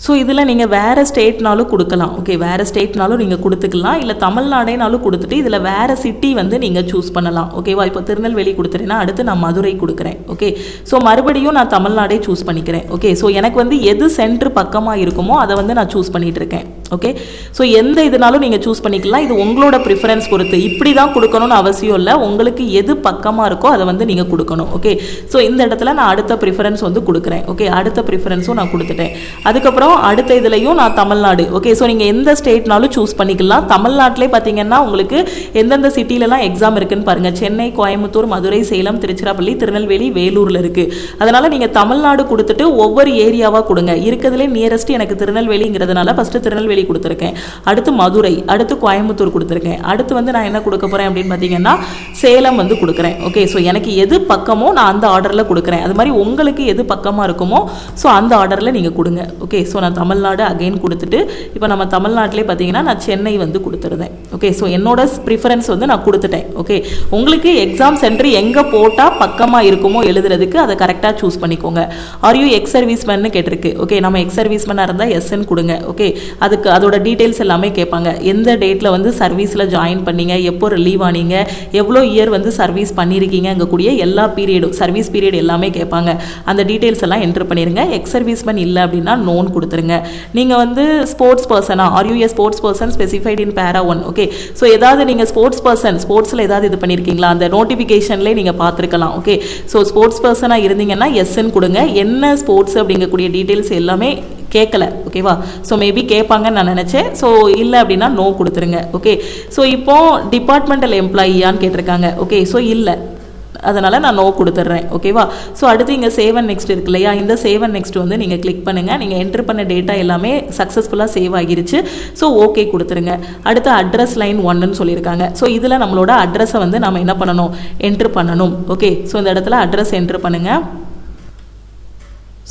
ஸோ இதில் நீங்கள் வேறு ஸ்டேட்னாலும் கொடுக்கலாம். ஓகே, வேறு ஸ்டேட்னாலும் நீங்கள் கொடுத்துக்கலாம், இல்லை தமிழ்நாடேனாலும் கொடுத்துட்டு இதில் வேறு சிட்டி வந்து நீங்கள் சூஸ் பண்ணலாம். ஓகேவா, இப்போ திருநெல்வேலி கொடுத்துட்டேன்னா அடுத்து நான் மதுரை கொடுக்குறேன். ஓகே, ஸோ மறுபடியும் நான் தமிழ்நாடே சூஸ் பண்ணிக்கிறேன். ஓகே, ஸோ எனக்கு வந்து எது சென்ட்ரு பக்கமாக இருக்குமோ அதை வந்து நான் சூஸ் பண்ணிகிட்டு இருக்கேன். ஓகே, ஸோ எந்த இதனாலும் நீங்கள் சூஸ் பண்ணிக்கலாம். இது உங்களோட ப்ரிஃபரன்ஸ் பொறுத்து, இப்படி தான் கொடுக்கணும்னு அவசியம் இல்லை. உங்களுக்கு எது பக்கமாக இருக்கோ அதை வந்து நீங்கள் கொடுக்கணும். ஓகே, ஸோ இந்த இடத்துல நான் அடுத்த ப்ரிஃபரன்ஸ் வந்து கொடுக்குறேன். ஓகே, அடுத்த ப்ரிஃபரன்ஸும் நான் கொடுத்துட்டேன். அதுக்கப்புறம் அடுத்த இதுலையும் நான் தமிழ்நாடு. ஓகே, ஸோ நீங்கள் எந்த ஸ்டேட்னாலும் சூஸ் பண்ணிக்கலாம். தமிழ்நாட்டிலே பார்த்தீங்கன்னா உங்களுக்கு எந்தெந்த சிட்டிலலாம் எக்ஸாம் இருக்குன்னு பாருங்கள். சென்னை, கோயம்புத்தூர், மதுரை, சேலம், திருச்சிராப்பள்ளி, திருநெல்வேலி, வேலூரில் இருக்குது. அதனால் நீங்கள் தமிழ்நாடு கொடுத்துட்டு ஒவ்வொரு ஏரியாவாக கொடுங்க. இருக்கிறதுலே நியரஸ்ட் எனக்கு திருநெல்வேலிங்கிறதுனால ஃபஸ்ட்டு திருநெல்வேலி கொடுத்துருக்கேன். அடுத்து மதுரை, அடுத்து கோயம்புத்தூர் கொடுத்துருக்கேன். அடுத்து வந்து நான் என்ன கொடுக்க போகிறேன் அப்படின்னு பார்த்தீங்கன்னா சேலம் வந்து கொடுக்குறேன். ஓகே, ஸோ எனக்கு எது பக்கமோ நான் அந்த ஆர்டரில் கொடுக்குறேன். அது மாதிரி உங்களுக்கு எது பக்கமாக இருக்குமோ ஸோ அந்த ஆர்டரில் நீங்கள் கொடுங்க. ஓகே, ஸோ நான் தமிழ்நாடு அகைன் கொடுத்துட்டு இப்போ நம்ம தமிழ்நாட்டிலே பார்த்தீங்கன்னா நான் சென்னை வந்து கொடுத்துருந்தேன். ஓகே, ஸோ என்னோட ப்ரிஃபரன்ஸ் வந்து நான் கொடுத்துட்டேன். ஓகே, உங்களுக்கு எக்ஸாம் சென்டர் எங்கே போட்டால் பக்கமாக இருக்குமோ எழுதுறதுக்கு அதை கரெக்டாக சூஸ் பண்ணிக்கோங்க. ஆர் யூ எக்ஸ் சர்வீஸ்மேன்னு கேட்டிருக்கு. ஓகே, நம்ம எக்ஸ் சர்வீஸ்மேனாக இருந்தால் எஸ்ன்னு கொடுங்க. ஓகே, அதுக்கு அதோட டீட்டெயில்ஸ் எல்லாமே கேட்பாங்க. எந்த டேட்டில் வந்து சர்வீஸில் ஜாயின் பண்ணீங்க, எப்போ ரிலீவ் ஆனீங்க, எவ்வளோ இயர் வந்து சர்வீஸ் பண்ணியிருக்கீங்க, அங்கே கூடிய எல்லா பீரியடும் சர்வீஸ் பீரியட் எல்லாமே கேட்பாங்க. அந்த டீட்டெயில்ஸ் எல்லாம் என்ட்ரு பண்ணிடுங்க. எக்ஸ் சர்வீஸ்மேன் இல்லை அப்படின்னா நோன் கொடுத்துருங்க. நீங்கள் வந்து ஸ்போர்ட்ஸ் பர்சனா, are you a sports person specified in para 1. Okay, so ஏதாவது நீங்கள் ஸ்போர்ட்ஸ் பர்சன் ஸ்போர்ட்ஸில் ஏதாவது இது பண்ணியிருக்கீங்களா, அந்த நோட்டிஃபிகேஷன்லேயே நீங்கள் பார்த்துருக்கலாம். ஓகே, ஸோ ஸ்போர்ட்ஸ் பர்சனாக இருந்தீங்கன்னா எஸ்ன்னு கொடுங்க. என்ன ஸ்போர்ட்ஸ் அப்படிங்கக்கூடிய டீட்டெயில்ஸ் எல்லாமே கேட்கல. ஓகேவா, ஸோ மேபி கேட்பாங்கன்னு நான் நினச்சேன். ஸோ இல்லை அப்படின்னா நோ கொடுத்துருங்க. ஓகே, ஸோ இப்போ டிபார்ட்மெண்டல் எம்ப்ளாயியான்னு கேட்டிருக்காங்க. ஓகே, ஸோ இல்லை, அதனால் நான் நோ கொடுத்துட்றேன். ஓகேவா, ஸோ அடுத்து இங்கே சேவ் அண்ட் நெக்ஸ்ட் இருக்கு இல்லையா, இந்த சேவ் அண்ட் நெக்ஸ்ட் வந்து நீங்கள் கிளிக் பண்ணுங்கள். நீங்கள் என்ட்ரு பண்ண டேட்டா எல்லாமே சக்ஸஸ்ஃபுல்லாக சேவ் ஆகிருச்சு. ஸோ ஓகே கொடுத்துருங்க. அடுத்து அட்ரஸ் லைன் 1ன்னு சொல்லியிருக்காங்க. ஸோ இதில் நம்மளோட அட்ரஸை வந்து நம்ம என்ன பண்ணணும், என்ட்ரு பண்ணணும். ஓகே, ஸோ இந்த இடத்துல அட்ரஸ் என்ட்ரு பண்ணுங்கள்.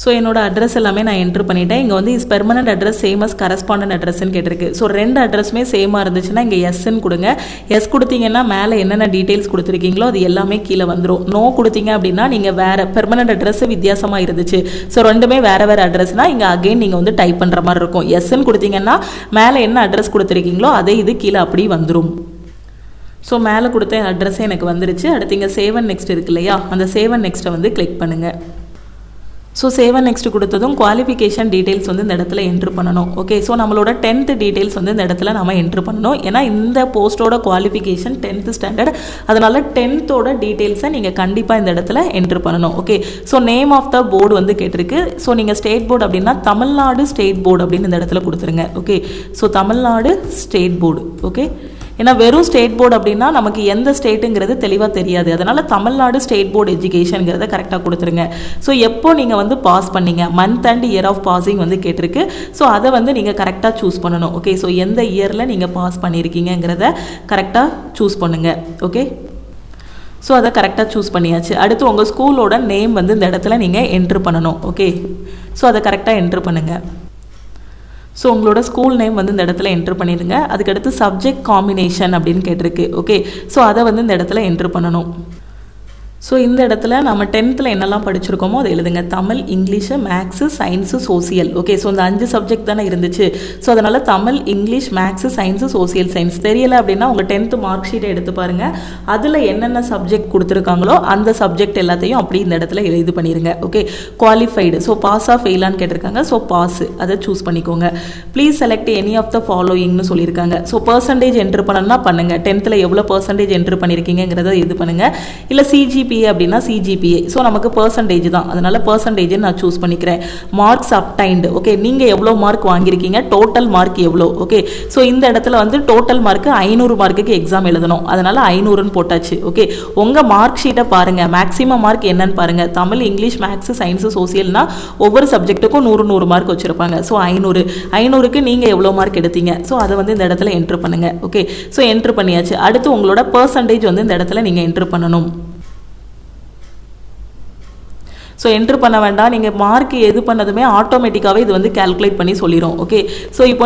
ஸோ என்னோட அட்ரஸ் எல்லாமே நான் என்ட்ரு பண்ணிட்டேன். இங்கே வந்து is permanent address same as correspondent அட்ரஸ்ன்னு கேட்டிருக்கு. ஸோ 2 அட்ரஸுமே சேமாக இருந்துச்சுன்னா இங்கே எஸ்ன்னு கொடுங்க. எஸ் கொடுத்தீங்கன்னா மேலே என்னென்ன டீட்டெயில்ஸ் கொடுத்துருக்கீங்களோ அது எல்லாமே கீழே வந்துடும். நோ கொடுத்தீங்க அப்படின்னா நீங்கள் வேறு பெர்மனன்ட் அட்ரஸ் வித்தியாசமாக இருந்துச்சு, ஸோ ரெண்டுமே வேறு வேறு அட்ரஸ்னால் இங்கே அகைன் நீங்கள் வந்து டைப் பண்ணுற மாதிரி இருக்கும். எஸ்ன்னு கொடுத்தீங்கன்னா மேலே என்ன அட்ரஸ் கொடுத்துருக்கீங்களோ அதே இது கீழே அப்படி வந்துடும். ஸோ மேலே கொடுத்த அட்ரஸே எனக்கு வந்துருச்சு. அடுத்து இங்கே சேவ் அண்ட் நெக்ஸ்ட் இருக்கு இல்லையா, அந்த சேவ் அண்ட் நெக்ஸ்ட்டை வந்து கிளிக் பண்ணுங்கள். ஸோ சேவ் அண்ட் நெக்ஸ்ட் கொடுத்ததும் குவாலிஃபிகேஷன் டீட்டெயில்ஸ் வந்து இந்த இடத்துல என்ட்ரு பண்ணணும். ஓகே, ஸோ நம்மளோட 10th டீட்டெயில்ஸ் வந்து இந்த இடத்துல நம்ம என்ட்ரு பண்ணணும். ஏன்னா இந்த போஸ்ட்டோட குவாலிஃபிகேஷன் 10th ஸ்டாண்டர்ட், அதனால் 10th டீட்டெயில்ஸை நீங்கள் கண்டிப்பாக இந்த இடத்துல என்ட்ரு பண்ணணும். Okay, so name of the board வந்து கேட்டிருக்கு. ஸோ நீங்கள் ஸ்டேட் போர்டு அப்படின்னா தமிழ்நாடு ஸ்டேட் போர்டு அப்படின்னு இந்த இடத்துல கொடுத்துருங்க. Okay, so Tamil Nadu state board. Okay, ஏன்னா வெறும் ஸ்டேட் போர்டு அப்படின்னா நமக்கு எந்த ஸ்டேட்டுங்கிறது தெளிவாக தெரியாது. அதனால் தமிழ்நாடு ஸ்டேட் போர்டு எஜுகேஷனுங்கிறத கரெக்டாக கொடுத்துருங்க. ஸோ எப்போ நீங்கள் வந்து பாஸ் பண்ணீங்க, month and year of passing வந்து கேட்டிருக்கு. ஸோ அதை வந்து நீங்கள் கரெக்டாக சூஸ் பண்ணணும். ஓகே, ஸோ எந்த இயரில் நீங்கள் பாஸ் பண்ணியிருக்கீங்கிறத கரெக்டாக சூஸ் பண்ணுங்கள். ஓகே, ஸோ அதை கரெக்டாக சூஸ் பண்ணியாச்சு. அடுத்து உங்கள் ஸ்கூலோட நேம் வந்து இந்த இடத்துல நீங்கள் என்ட்ரு பண்ணணும். ஓகே, ஸோ அதை கரெக்டாக என்ட்ரு பண்ணுங்கள். ஸோ உங்களோட ஸ்கூல் நேம் வந்து இந்த இடத்துல என்ட்ரு பண்ணிடுங்க. அதுக்கடுத்து சப்ஜெக்ட் காம்பினேஷன் அப்படின்னு கேட்டிருக்கு. ஓகே, ஸோ அதை வந்து இந்த இடத்துல என்ட்ரு பண்ணணும். ஸோ இந்த இடத்துல நம்ம 10th என்னெல்லாம் படிச்சிருக்கோமோ அதை எழுதுங்க. Tamil, English, maths, science, social. Okay, so இந்த 5 சப்ஜெக்ட் தானே இருந்துச்சு. ஸோ அதனால் Tamil, English, maths, science, social science. தெரியலை அப்படின்னா உங்கள் 10th மார்க் ஷீட்டை எடுத்து பாருங்கள். அதில் என்னென்ன சப்ஜெக்ட் கொடுத்துருக்காங்களோ அந்த சப்ஜெக்ட் எல்லாத்தையும் அப்படி இந்த இடத்துல எழுதி பண்ணிடுங்க. ஓகே, குவாலிஃபைடு, ஸோ பாஸாக ஃபெயிலான்னு கேட்டிருக்காங்க. ஸோ பாஸு அதை சூஸ் பண்ணிக்கோங்க. Please select any of the ஃபாலோயிங்னு சொல்லியிருக்காங்க. ஸோ பர்சன்டேஜ் என்ட்ரு பண்ணணும்னா பண்ணுங்கள். 10th எவ்வளோ பர்சன்டேஜ் என்ட்ரு பண்ணியிருக்கீங்கிறத இது பண்ணுங்கள். இல்லை சிஜிபிஏ அப்படின்னா சிஜிபிஏ. ஸோ நமக்கு பர்சன்டேஜ் தான், அதனால பர்சன்டேஜ் நான் சூஸ் பண்ணிக்கிறேன். Marks obtained. ஓகே, நீங்கள் எவ்வளோ மார்க் வாங்கியிருக்கீங்க, டோட்டல் மார்க் எவ்வளோ. ஓகே, ஸோ இந்த இடத்துல வந்து டோட்டல் மார்க்கு 500 மார்க்குக்கு எக்ஸாம் எழுதணும். அதனால 500ன்னு போட்டாச்சு. ஓகே, உங்கள் மார்க் ஷீட்டை பாருங்கள். மேக்ஸிமம் மார்க் என்னன்னு பாருங்கள். தமிழ், இங்கிலீஷ், மேக்ஸு, சயின்ஸு, சோசியல்னா ஒவ்வொரு சப்ஜெக்ட்டுக்கும் 100 மார்க் வச்சுருப்பாங்க. ஸோ 500க்கு நீங்கள் எவ்வளோ மார்க் எடுத்தீங்க, ஸோ அதை வந்து இந்த இடத்துல என்ட்ரு பண்ணுங்கள். ஓகே, ஸோ என்ட்ரு பண்ணியாச்சு. அடுத்து உங்களோட பர்சன்டேஜ் வந்து இந்த இடத்துல நீங்கள் என்ட்ரு பண்ணணும். ஸோ என்ட்ரு பண்ண வேண்டாம். நீங்கள் மார்க் எது பண்ணதுமே ஆட்டோமேட்டிக்காகவே இது வந்து கேல்குலேட் பண்ணி சொல்லிடும். ஓகே, ஸோ இப்போ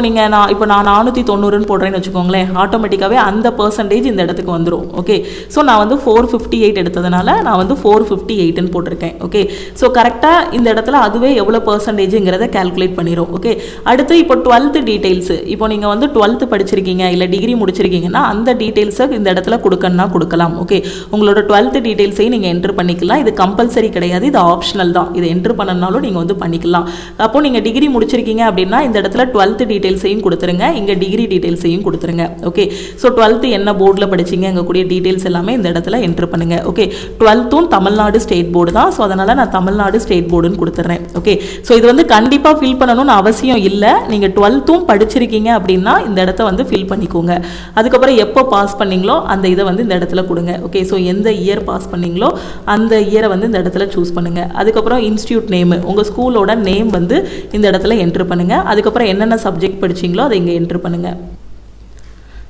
நான் 490ன்னு போடுறேன்னு வச்சுக்கோங்களேன். ஆட்டோமேட்டிக்காகவே அந்த பர்சன்டேஜ் இந்த இடத்துக்கு வந்துடும். ஓகே, ஸோ நான் வந்து 458 எடுத்ததுனால நான் வந்து 458ன்னு போட்டிருக்கேன். ஓகே, ஸோ கரெக்டாக இந்த இடத்துல அதுவே எவ்வளோ பர்சன்டேஜுங்கிறத கேல்குலேட் பண்ணிடும். ஓகே, அடுத்து இப்போ 12th டீட்டெயில்ஸு. இப்போ நீங்கள் வந்து 12th படிச்சிருக்கீங்க இல்லை டிகிரி முடிச்சிருக்கீங்கன்னா அந்த டீட்டெயில்ஸை இந்த இடத்துல கொடுக்கணும்னா கொடுக்கலாம். ஓகே, உங்களோட 12th டீட்டெயில்ஸையும் நீங்கள் என்ட்ரு பண்ணிக்கலாம். இது கம்பல்சரி கிடையாது, இது ஆப்ஷனல் தான். இதை என்ட்ரு பண்ணனாலும் நீங்கள் வந்து பண்ணிக்கலாம். அப்போ நீங்கள் டிகிரி முடிச்சிருக்கீங்க அப்படின்னா இந்த இடத்துல 12th டீட்டெயில்ஸையும் கொடுத்துருங்க, இங்கே டிகிரி டீட்டெயில்ஸையும் கொடுத்துருங்க. ஓகே, ஸோ 12th என்ன போர்டில் படிச்சிங்க எங்கக்கூடிய டீட்டெயில்ஸ் எல்லாமே இந்த இடத்துல என்ட்ரு பண்ணுங்கள். Okay, 12th Tamil Nadu state board தான். ஸோ அதனால் நான் தமிழ்நாடு ஸ்டேட் போர்டுன்னு கொடுத்துட்றேன். ஓகே, ஸோ இது வந்து கண்டிப்பாக ஃபில் பண்ணணும்னு அவசியம் இல்லை. நீங்கள் 12th படிச்சிருக்கீங்க அப்படின்னா இந்த இடத்த வந்து ஃபில் பண்ணிக்கோங்க. அதுக்கப்புறம் எப்போ பாஸ் பண்ணீங்களோ அந்த இதை வந்து இந்த இடத்துல கொடுங்க. ஓகே, ஸோ எந்த இயர் பாஸ் பண்ணீங்களோ அந்த இயரை வந்து இந்த இடத்துல சூஸ் பண்ணுங்கள். அதுக்கப்புறம் இன்ஸ்டியூட் நேம், உங்கள் ஸ்கூலோட நேம் வந்து இந்த இடத்துல என்ட்ரு பண்ணுங்கள். அதுக்கப்புறம் என்னென்ன சப்ஜெக்ட் படிச்சிங்களோ அதை இங்கே என்ட்ரு பண்ணுங்கள்.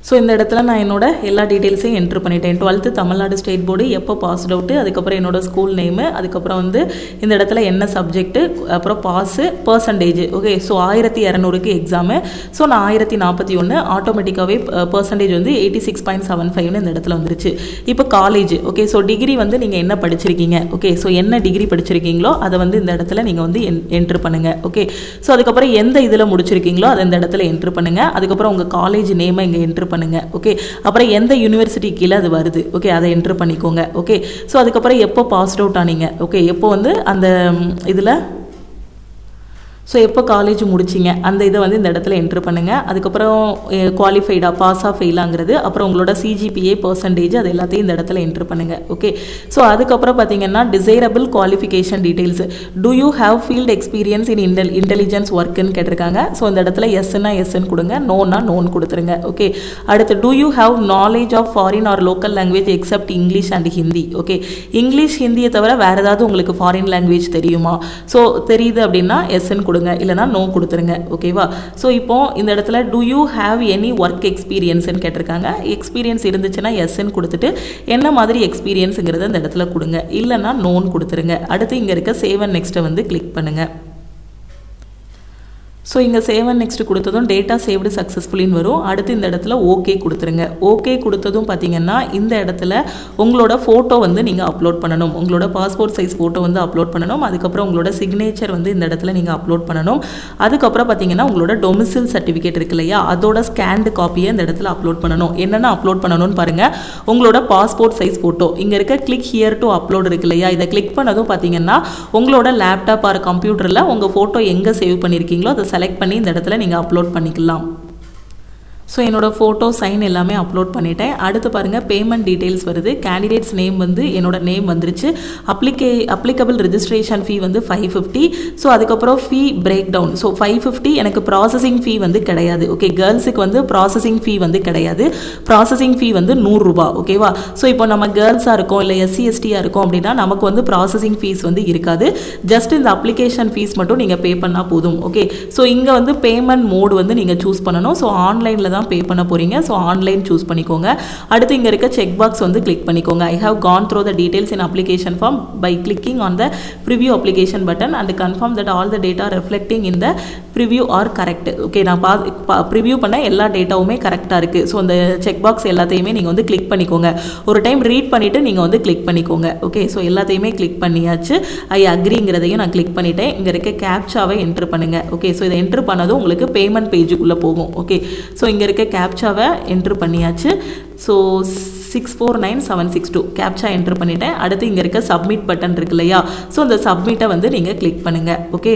ஸோ இந்த இடத்துல நான் என்னோட எல்லா டீட்டெயில்ஸையும் என்ட்ரு பண்ணிட்டேன். 12th தமிழ்நாடு ஸ்டேட் போர்டு, எப்போ பாஸ்ட் அவுட்டு, அதுக்கப்புறம் என்னோட ஸ்கூல் நேமு, அதுக்கப்புறம் வந்து இந்த இடத்துல என்ன சப்ஜெக்ட்டு, அப்புறம் பாஸு, பர்சன்டேஜ். ஓகே, ஸோ 1200க்கு எக்ஸாமு. ஸோ நான் 1041 ஆட்டோமேட்டிக்காகவே பர்சன்டேஜ் வந்து 86.75ன்னு இந்த இடத்துல வந்துருச்சு. இப்போ காலேஜ். ஓகே, ஸோ டிகிரி வந்து நீங்கள் என்ன படிச்சிருக்கீங்க. ஓகே, ஸோ என்ன டிகிரி படிச்சிருக்கீங்களோ அதை வந்து இந்த இடத்துல நீங்கள் வந்து என்ட்ரு பண்ணுங்கள். ஓகே, ஸோ அதுக்கப்புறம் எந்த இதில் முடிச்சிருக்கீங்களோ அதை இந்த இடத்துல என்ட்ரு பண்ணுங்கள். அதுக்கப்புறம் உங்கள் காலேஜ் நேமை இங்கே என்ட்ரு பண்ணுங்க. ஓகே, அப்புறம் எந்த யூனிவர்சிட்டி கீழே அது வருது. ஓகே, அதை என்ட்ரு பண்ணிக்கோங்க. ஓகே, ஸோ அதுக்கப்புறம் எப்போ பாஸ்ட் அவுட் ஆனீங்க. ஓகே, எப்போ வந்து அந்த இதில் ஸோ எப்போ காலேஜ் முடிச்சிங்க அந்த இதை வந்து இந்த இடத்துல என்ட்ரு பண்ணுங்கள். அதுக்கப்புறம் குவாலிஃபைடாக பாஸாக ஃபெயிலாங்கிறது, அப்புறம் உங்களோட சிஜிபிஏ பர்சன்டேஜ் அது எல்லாத்தையும் இந்த இடத்துல என்ட்ரு பண்ணுங்கள். ஓகே, ஸோ அதுக்கப்புறம் பார்த்தீங்கன்னா desirable qualification details. Do you have field experience in intelligence ஒர்க்குன்னு கேட்டிருக்காங்க. ஸோ இந்த இடத்துல எஸ்ன்னா எஸ்ன்னு கொடுங்க, நோன்னா நோன் கொடுத்துருங்க. ஓகே, அடுத்து do you have knowledge of foreign or local language except English and Hindi. Okay, English ஹிந்தியை தவிர வேறு ஏதாவது உங்களுக்கு ஃபாரின் லாங்குவேஜ் தெரியுமா? ஸோ தெரியுது அப்படின்னா எஸ்ன்னு கொடுங்க, இல்லைனா நோ கொடுத்துருங்க. ஓகேவா? ஸோ இப்போ இந்த இடத்துல do you have any work எக்ஸ்பீரியன்ஸ்ன்னு கேட்டிருக்காங்க. எக்ஸ்பீரியன்ஸ் இருந்துச்சுன்னா எஸ்ன்னு கொடுத்துட்டு என்ன மாதிரி எக்ஸ்பீரியன்ஸுங்கிறத இந்த இடத்துல கொடுங்க, இல்லைனா நோன் கொடுத்துருங்க. அடுத்து இங்கே இருக்க சேவ் அண்ட் நெக்ஸ்ட்டை வந்து கிளிக் பண்ணுங்கள். ஸோ இங்கே சேவ் அண்ட் நெக்ஸ்ட் கொடுத்ததும் டேட்டா சேவ்டு சக்ஸஸ்ஃபுல்லின்னு வரும். அடுத்து இந்த இடத்துல ஓகே கொடுத்துருங்க. ஓகே கொடுத்ததும் பார்த்தீங்கன்னா இந்த இடத்துல உங்களோட ஃபோட்டோ வந்து நீங்கள் அப்லோட் பண்ணணும். உங்களோட பாஸ்போர்ட் சைஸ் ஃபோட்டோ வந்து அப்லோட் பண்ணணும். அதுக்கப்புறம் உங்களோட சிக்னேச்சர் வந்து இந்த இடத்துல நீங்கள் அப்லோட் பண்ணணும். அதுக்கப்புறம் பார்த்தீங்கன்னா உங்களோட டொமிசில் சர்டிஃபிகேட் இருக்கு இல்லையா, அதோட ஸ்கேன்டு காப்பியை இந்த இடத்துல அப்லோட் பண்ணணும். என்னென்ன அப்லோட் பண்ணணும்னு பாருங்கள். உங்களோட பாஸ்போர்ட் சைஸ் ஃபோட்டோ இங்கே இருக்க கிளிக் ஹியர் டு அப்லோட் இருக்கு இல்லையா, இதை கிளிக் பண்ணதும் பார்த்தீங்கன்னா உங்களோட லேப்டாப் ஆர் கம்ப்யூட்டரில் உங்கள் ஃபோட்டோ எங்கே சேவ் பண்ணியிருக்கீங்களோ அதை செலக்ட் பண்ணி இந்த இடத்துல நீங்கள் அப்லோட் பண்ணிக்கலாம். ஸோ என்னோட ஃபோட்டோ சைன் எல்லாமே அப்லோட் பண்ணிட்டேன். அடுத்து பாருங்கள் பேமெண்ட் டீட்டெயில்ஸ் வருது. கேண்டிடேட்ஸ் நேம் வந்து என்னோட நேம் வந்துருச்சு. அப்ளிகபிள் ரெஜிஸ்ட்ரேஷன் ஃபீ வந்து 550. ஸோ அதுக்கப்புறம் ஃபீ பிரேக் டவுன். ஸோ 550 எனக்கு ப்ராசஸிங் ஃபீ வந்து கிடையாது. ஓகே, கேர்ள்ஸுக்கு வந்து ப்ராசஸிங் ஃபீ வந்து கிடையாது. ப்ராசஸிங் ஃபீ வந்து 100 ரூபாய். ஓகேவா? ஸோ இப்போ நம்ம கேர்ள்ஸாக இருக்கோம் இல்லை SC STயாக இருக்கோம் அப்படின்னா நமக்கு வந்து ப்ராசஸிங் ஃபீஸ் வந்து இருக்காது. ஜஸ்ட் இந்த அப்ளிகேஷன் ஃபீஸ் மட்டும் நீங்கள் பே பண்ணால் போதும். ஓகே, ஸோ இங்கே வந்து பேமெண்ட் மோடு வந்து நீங்கள் சூஸ் பண்ணணும். ஸோ ஆன்லைனில் தான் பே பண்ண போறீங்க. ஸோ ஆன்லைன் சூஸ் பண்ணிக்கோங்க. அடுத்து இங்கே இருக்க செக் பாக்ஸ் வந்து கிளிக் பண்ணிக்கோங்க. I have gone through the details in application form by clicking on the preview application button and confirm that all the data reflecting in the preview are correct. Okay, நான் ப்ரிவியூ பண்ண எல்லா டேட்டாவுமே கரெக்டாக இருக்குது. ஸோ அந்த செக் பாக்ஸ் எல்லாத்தையுமே நீங்கள் வந்து கிளிக் பண்ணிக்கோங்க. ஒரு டைம் ரீட் பண்ணிவிட்டு நீங்கள் வந்து கிளிக் பண்ணிக்கோங்க. ஓகே, ஸோ எல்லாத்தையுமே கிளிக் பண்ணியாச்சு. ஐ அக்ரிங்கிறதையும் நான் கிளிக் பண்ணிட்டேன். இங்கே இருக்க கேப்சாவை என்ட்ரு பண்ணுங்கள். ஓகே, ஸோ இதை என்ட்ரு பண்ணதும் உங்களுக்கு பேமெண்ட் பேஜுக்குள்ளே போகும். ஓகே, ஸோ இங்கே இருக்க கேப்சாவை என்ட்ரு பண்ணியாச்சு. ஸோ 649762 கேப்சா என்ட்ரு பண்ணிட்டேன். அடுத்து இங்கே இருக்க சப்மிட் பட்டன் இருக்கு இல்லையா? ஸோ அந்த சப்மிட்டை வந்து நீங்கள் கிளிக் பண்ணுங்கள். ஓகே,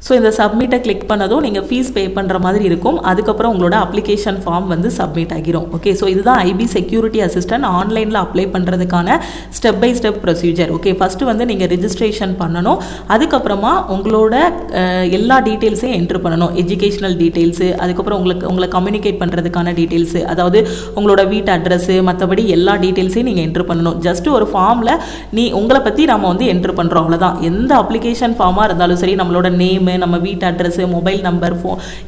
ஸோ இந்த சப்மிட்டை கிளிக் பண்ணதும் நீங்கள் ஃபீஸ் பே பண்ணுற மாதிரி இருக்கும். அதுக்கப்புறம் உங்களோட அப்ளிகேஷன் ஃபார்ம் வந்து சப்மிட் ஆகிரும். ஓகே, ஸோ இதுதான் IB செக்யூரிட்டி அசிஸ்டன்ட் ஆன்லைனில் அப்ளை பண்ணுறதுக்கான step by step procedure. Okay, first வந்து நீங்கள் ரிஜிஸ்ட்ரேஷன் பண்ணணும். அதுக்கப்புறமா உங்களோட எல்லா டீட்டெயில்ஸையும் என்ட்ரு பண்ணணும். எஜுகேஷனல் டீட்டெயில்ஸு, அதுக்கப்புறம் உங்களை கம்யூனிகேட் பண்ணுறதுக்கான டீட்டெயில்ஸு, அதாவது உங்களோட வீட்டு அட்ரஸ்ஸு, மற்றபடி எல்லா டீட்டெயில்ஸையும் நீங்கள் என்ட்ரு பண்ணணும். ஜஸ்ட் ஒரு ஃபார்மில் உங்களை பற்றி நம்ம வந்து என்ட்ரு பண்ணுறோம், அவ்வளோதான். எந்த அப்ளிகேஷன் ஃபார்மாக இருந்தாலும் சரி, நம்மளோட நேமு, நம்ம வீட்டு அட்ரஸ், மொபைல் நம்பர்,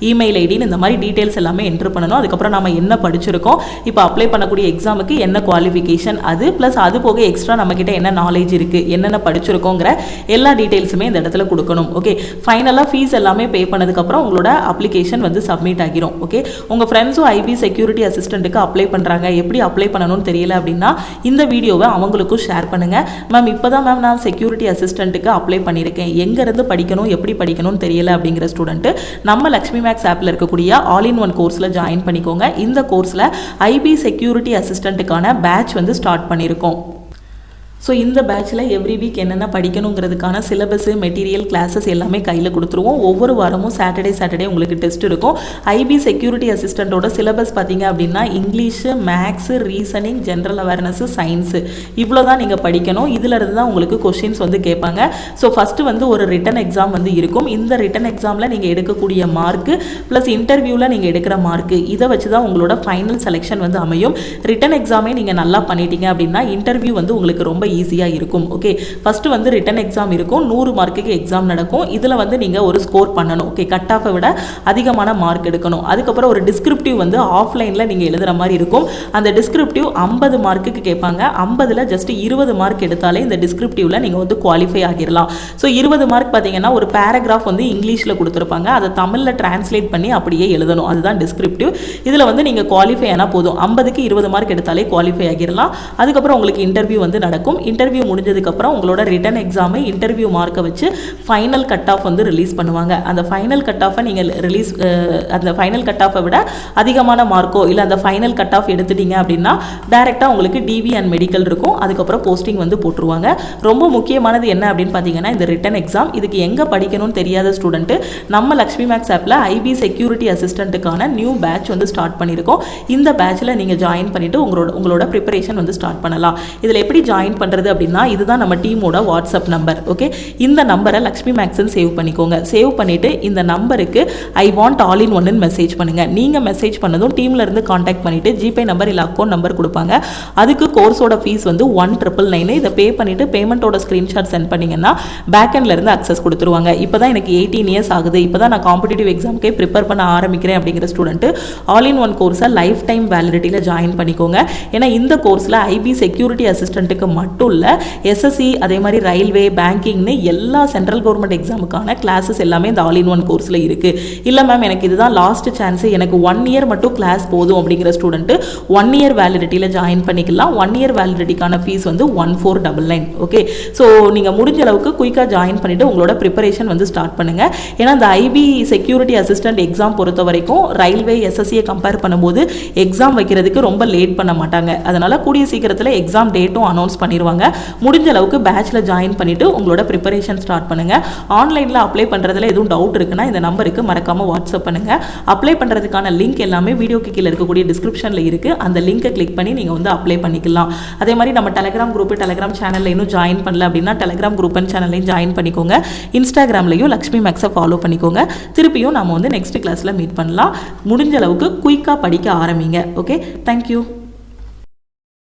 இமெயில் ஐடின்னு இந்த மாதிரி டீட்டெயில்ஸ் எல்லாமே என்ட்ரு பண்ணணும். அதுக்கப்புறம் நம்ம என்ன படிச்சிருக்கோம், இப்போ அப்ளை பண்ணக்கூடிய எக்ஸாமுக்கு என்ன குவாலிஃபிகேஷன், அது ப்ளஸ் அது போக எக்ஸ்ட்ரா நம்மக்கிட்ட என்ன நாலேஜ் இருக்குது, என்னென்ன படிச்சிருக்கோங்கிற எல்லா டீட்டெயில்ஸுமே இந்த இடத்துல கொடுக்கணும். ஓகே, ஃபைனலாக ஃபீஸ் எல்லாமே பே பண்ணதுக்கப்புறம் உங்களோட அப்ளிகேஷன் வந்து சப்மிட் ஆகிரும். ஓகே, உங்கள் ஃப்ரெண்ட்ஸும் IB செக்யூரிட்டி அசிஸ்டண்ட்டுக்கு அப்ளை பண்ணுறாங்க, எப்படி அப்ளை பண்ணணும்னு தெரியல அப்படின்னா இந்த வீடியோவை அவங்களுக்கும் ஷேர் பண்ணுங்கள். மேம் இப்போ தான் மேம் நான் செக்யூரிட்டி அசிஸ்டண்ட்டுக்கு அப்ளை பண்ணியிருக்கேன், எங்கேருந்து படிக்கணும், எப்படி படிக்கணும் தெரியல அப்படிங்கிற ஸ்டூடெண்ட் நம்ம லக்ஷ்மி மேக்ஸ் ஆப்ல இருக்கக்கூடிய ஆல் இன் ஒன் கோர்ஸ்ல ஜாயின் பண்ணிக்கோங்க. இந்த கோர்ஸ்ல IB செக்யூரிட்டி அசிஸ்டண்ட்டுக்கான பேட்ச் வந்து ஸ்டார்ட் பண்ணியிருக்கோம். ஸோ இந்த பேட்சில் எவ்ரி வீக் என்னென்ன படிக்கணுங்கிறதுக்கான சிலபஸ், மெட்டீரியல், கிளாஸஸ் எல்லாமே கையில் கொடுத்துருவோம். ஒவ்வொரு வாரமும் சாட்டர்டே உங்களுக்கு டெஸ்ட் இருக்கும். IB செக்யூரிட்டி அசிஸ்டண்ட்டோட சிலபஸ் பார்த்தீங்க அப்படின்னா English, maths, reasoning, general awareness, science, இவ்வளோ தான் நீங்கள் படிக்கணும். இதில் இருந்து தான் உங்களுக்கு கொஷின்ஸ் வந்து கேட்பாங்க. ஸோ ஃபஸ்ட்டு வந்து ஒரு ரிட்டன் எக்ஸாம் வந்து இருக்கும். இந்த ரிட்டன் எக்ஸாமில் நீங்கள் எடுக்கக்கூடிய மார்க்கு ப்ளஸ் இன்டர்வியூவில் நீங்கள் எடுக்கிற மார்க்கு, இதை வச்சு தான் உங்களோட ஃபைனல் செலெக்ஷன் வந்து அமையும். ரிட்டன் எக்ஸாமே நீங்கள் நல்லா பண்ணிட்டீங்க அப்படின்னா இன்டர்வியூ வந்து உங்களுக்கு ரொம்ப ஈஸியாக இருக்கும். ஓகே, ஃபஸ்ட்டு வந்து ரிட்டன் எக்ஸாம் இருக்கும். 100 மார்க்குக்கு எக்ஸாம் நடக்கும். இதில் வந்து நீங்கள் ஒரு ஸ்கோர் பண்ணணும். ஓகே, கட் ஆஃபை விட அதிகமான மார்க் எடுக்கணும். அதுக்கப்புறம் ஒரு டிஸ்கிரிப்டிவ் வந்து ஆஃப்லைனில் நீங்கள் எழுதுகிற மாதிரி இருக்கும். அந்த டிஸ்கிரிப்டிவ் 50 மார்க்குக்கு கேட்பாங்க. 50ல் ஜஸ்ட் 20 மார்க் எடுத்தாலே இந்த டிஸ்கிரிப்டிவில் நீங்கள் வந்து குவாலிஃபை ஆகிடலாம். ஸோ 20 மார்க் பார்த்தீங்கன்னா ஒரு பேராகிராஃப் வந்து இங்கிலீஷில் கொடுத்துருப்பாங்க, அதை தமிழில் டிரான்ஸ்லேட் பண்ணி அப்படியே எழுதணும். அதுதான் டிஸ்கிரிப்டிவ். இதில் வந்து நீங்கள் குவாலிஃபை ஆனால் போதும். 50க்கு 20 மார்க் எடுத்தாலே குவாலிஃபை ஆகிடலாம். அதுக்கப்புறம் உங்களுக்கு இன்டர்வியூ வந்து நடக்கும். இன்டர்வியூ முடிஞ்சதுக்கப்புறம் உங்களோட ரிட்டன் எக்ஸாமை இன்டர்வியூ மார்க்கை வச்சு ஃபைனல் கட் ஆஃப் வந்து ரிலீஸ் பண்ணுவாங்க. அந்த ஃபைனல் கட் ஆஃபை நீங்கள் அந்த ஃபைனல் கட் ஆஃபை விட அதிகமான மார்க்கோ இல்லை அந்த ஃபைனல் கட் ஆஃப் எடுத்துட்டீங்க அப்படின்னா டைரெக்டாக உங்களுக்கு DV அண்ட் மெடிக்கல் இருக்கும். அதுக்கப்புறம் போஸ்டிங் வந்து போட்டுருவாங்க. ரொம்ப முக்கியமானது என்ன அப்படின்னு பார்த்தீங்கன்னா இந்த ரிட்டன் எக்ஸாம். இதுக்கு எங்கே படிக்கணும்னு தெரியாத ஸ்டூடெண்ட்டு நம்ம லக்ஷ்மி மேக்ஸ் ஆப்பில் IB செக்யூரிட்டி அசிஸ்டண்ட்டுக்கான நியூ பேட்ச் வந்து ஸ்டார்ட் பண்ணியிருக்கோம். இந்த பேட்சில் நீங்கள் ஜாயின் பண்ணிவிட்டு உங்களோட ப்ரிப்பரேஷன் வந்து ஸ்டார்ட் பண்ணலாம். இதில் எப்படி ஜாயின் பண்ணுறது அப்படின்னா இதுதான் நம்ம டீமோட வாட்ஸ்அப் நம்பர். ஓகே, இந்த நம்பரை லக்ஷ்மி மேக்ஸ்ன்னு சேவ் பண்ணிக்கோங்க. சேவ் பண்ணிவிட்டு இந்த நம்பருக்கு ஐ வாண்ட் ஆல் இன் ஒன்னு மெசேஜ் பண்ணுங்கள். நீங்கள் மெசேஜ் பண்ணதும் டீமில் இருந்து காண்டாக்ட் பண்ணிவிட்டு ஜிபே நம்பர் இல்லை அக்கௌண்ட் நம்பர் கொடுப்பாங்க. அதுக்கு கோர்ஸோட ஃபீஸ் வந்து 1999. இதை பே பண்ணிவிட்டு பேமெண்ட்டோட ஸ்க்ரீன்ஷாட் சென்ட் பண்ணிங்கன்னா பேக்கெண்ட்லேருந்து அக்சஸ் கொடுத்துருவாங்க. இப்போ தான் எனக்கு 18 இயர்ஸ் ஆகுது, இப்போ தான் நான் காம்படிட்டிவ் எக்ஸாமுக்கே ப்ரிப்பேர் பண்ண ஆரம்பிக்கிறேன் அப்படிங்கிற ஸ்டூடெண்ட்டு ஆல் இன் ஒன் கோர்ஸை லைஃப் டைம் வேலிடிட்டியில் ஜாயின் பண்ணிக்கோங்க. ஏன்னா இந்த கோர்ஸில் IB செக்யூரிட்டி அசிஸ்டண்ட்டுக்கு மட்டும் இல்லை, SSC அதே மாதிரி ரயில்வே, பேங்கிங்னு எல்லா சென்ட்ரல் கவர்மெண்ட் எக்ஸாமுக்கான கிளாஸஸ் எல்லாமே இந்த ஆல் இன் ஒன் கோர்ஸில் இருக்குது. இல்லை மேம் எனக்கு இதுதான் லாஸ்ட் சான்ஸு, எனக்கு 1 இயர் மட்டும் கிளாஸ் போதும் அப்படிங்கிற ஸ்டூடெண்ட்டு 1 இயர் வேலிடிட்டியில் ஜாயின் பண்ணிக்கலாம். 1 இயர் வேலிடிட்டிக்கான ஃபீஸ் வந்து 1499. ஓகே, ஸோ நீங்கள் முடிஞ்ச அளவுக்கு குயிக்காக ஜாயின் பண்ணிவிட்டு உங்களோட ப்ரிப்பரேஷன் வந்து ஸ்டார்ட் பண்ணுங்கள். ஏன்னா இந்த IB செக்யூரிட்டி அசிஸ்டன்ட் எக்ஸாம் பொறுத்த வரைக்கும் ரயில்வே, SSCயை கம்பேர் பண்ணும்போது எக்ஸாம் வைக்கிறதுக்கு ரொம்ப லேட் பண்ண மாட்டாங்க. அதனால் கூடிய சீக்கிரத்தில் எக்ஸாம் டேட்டும் அனௌன்ஸ் பண்ணிடுவாங்க. பண்ணிடுவாங்க. முடிஞ்ச அளவுக்கு பேட்ச்ல ஜாயின் பண்ணிட்டு உங்களோட ப்ரிப்பரேஷன் ஸ்டார்ட் பண்ணுங்க. ஆன்லைனில் அப்ளை பண்ணுறதுல எதுவும் டவுட் இருக்குன்னா இந்த நம்பருக்கு மறக்காமல் வாட்ஸ்அப் பண்ணுங்க. அப்ளை பண்ணுறதுக்கான லிங்க் எல்லாமே வீடியோக்கு கீழே இருக்கக்கூடிய டிஸ்கிரிப்ஷனில் இருக்குது. அந்த லிங்கை கிளிக் பண்ணி நீங்கள் வந்து அப்ளை பண்ணிக்கலாம். அதே மாதிரி நம்ம டெலிகிராம் குரூப் டெலிகிராம் சேனலில் இன்னும் ஜாயின் பண்ணல அப்படின்னா டெலிகிராம் குரூப் அண்ட் சேனல்லையும் ஜாயின் பண்ணிக்கோங்க. இன்ஸ்டாகிராம்லையும் லக்ஷ்மி மேக்ஸை ஃபாலோ பண்ணிக்கோங்க. திருப்பியும் நம்ம வந்து நெக்ஸ்ட் கிளாஸில் மீட் பண்ணலாம். முடிஞ்ச அளவுக்கு குயிக்காக படிக்க ஆரம்பிங்க. Okay, thank you.